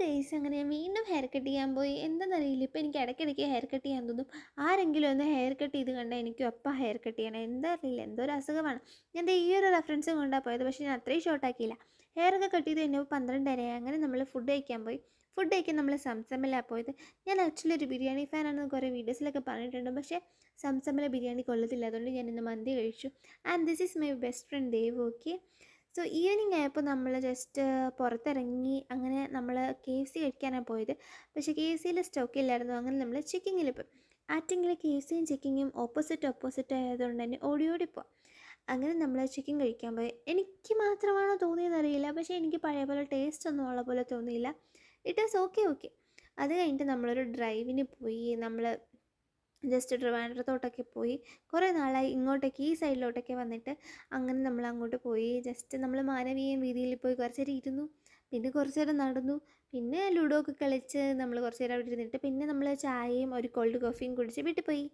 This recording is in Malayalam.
ഡേയ്സ് അങ്ങനെ ഞാൻ വീണ്ടും ഹെയർ കട്ട് ചെയ്യാൻ പോയി. എന്താണെന്നറിയില്ല, ഇപ്പോൾ എനിക്ക് ഇടയ്ക്കിടയ്ക്ക് ഹെയർ കട്ട് ചെയ്യാൻ തോന്നും. ആരെങ്കിലും ഒന്ന് ഹെയർ കട്ട് ചെയ്ത് കണ്ടാൽ എനിക്കും അപ്പം ഹെയർ കട്ട് ചെയ്യണം. എന്താ അറിയില്ല, എന്തോ ഒരു അസുഖമാണ്. ഞാൻ ദേ ഈ ഒരു റെഫറൻസും കൊണ്ടാണ് പോയത്. പക്ഷേ ഞാൻ അത്രയും ഷോർട്ടാക്കിയില്ല. ഹെയറൊക്കെ കട്ട് ചെയ്ത് കഴിഞ്ഞപ്പോൾ 12:30 അങ്ങനെ നമ്മൾ ഫുഡ് കഴിക്കാൻ പോയി. ഫുഡ് കഴിക്കാൻ നമ്മൾ സംസമിലാണ് പോയത്. ഞാൻ ആക്ച്വലി ഒരു ബിരിയാണി ഫാനാണെന്ന് കുറേ വീഡിയോസിലൊക്കെ പറഞ്ഞിട്ടുണ്ട്. പക്ഷേ സംസമിലെ ബിരിയാണി കൊള്ളത്തില്ല. അതുകൊണ്ട് ഞാൻ ഇന്ന് മന്തി കഴിച്ചു. And this is my best friend Dev. Okay, so evening ആയപ്പോൾ നമ്മൾ ജസ്റ്റ് പുറത്തിറങ്ങി. അങ്ങനെ നമ്മൾ KFC കഴിക്കാനാണ് പോയത്. പക്ഷേ KFCയിൽ സ്റ്റോക്കില്ലായിരുന്നു. അങ്ങനെ നമ്മൾ ചിക്കിങ്ങിൽ പോയി. ആറ്റിങ്ങിൽ KFCയും ചിക്കിങ്ങും ഓപ്പോസിറ്റ് ആയതുകൊണ്ട് തന്നെ ഓടി ഓടി പോവാം. അങ്ങനെ നമ്മൾ ചിക്കൻ കഴിക്കാൻ പോയി. എനിക്ക് മാത്രമാണോ തോന്നിയതെന്നറിയില്ല, പക്ഷേ എനിക്ക് പഴയ പോലെ ടേസ്റ്റ് ഒന്നും ഉള്ള പോലെ തോന്നിയില്ല. It is okay okay. അത് കഴിഞ്ഞിട്ട് നമ്മളൊരു ഡ്രൈവിന് പോയി. നമ്മൾ ജസ്റ്റ് ട്രിവാൻഡ്രത്തോട്ടൊക്കെ പോയി. കുറേ നാളായി ഇങ്ങോട്ടേക്ക് ഈ സൈഡിലോട്ടൊക്കെ വന്നിട്ട്. അങ്ങനെ നമ്മൾ അങ്ങോട്ട് പോയി. ജസ്റ്റ് നമ്മൾ മാനവീയം വീതിയിൽ പോയി കുറച്ച് നേരം ഇരുന്നു. പിന്നെ കുറച്ച് നേരം നടന്നു. പിന്നെ ലുഡോ ഒക്കെ കളിച്ച് നമ്മൾ കുറച്ച് നേരം അവിടെ ഇരുന്നിട്ട് പിന്നെ നമ്മൾ ചായയും ഒരു കോൾഡ് കോഫിയും കുടിച്ച് വീട്ടിൽ പോയി.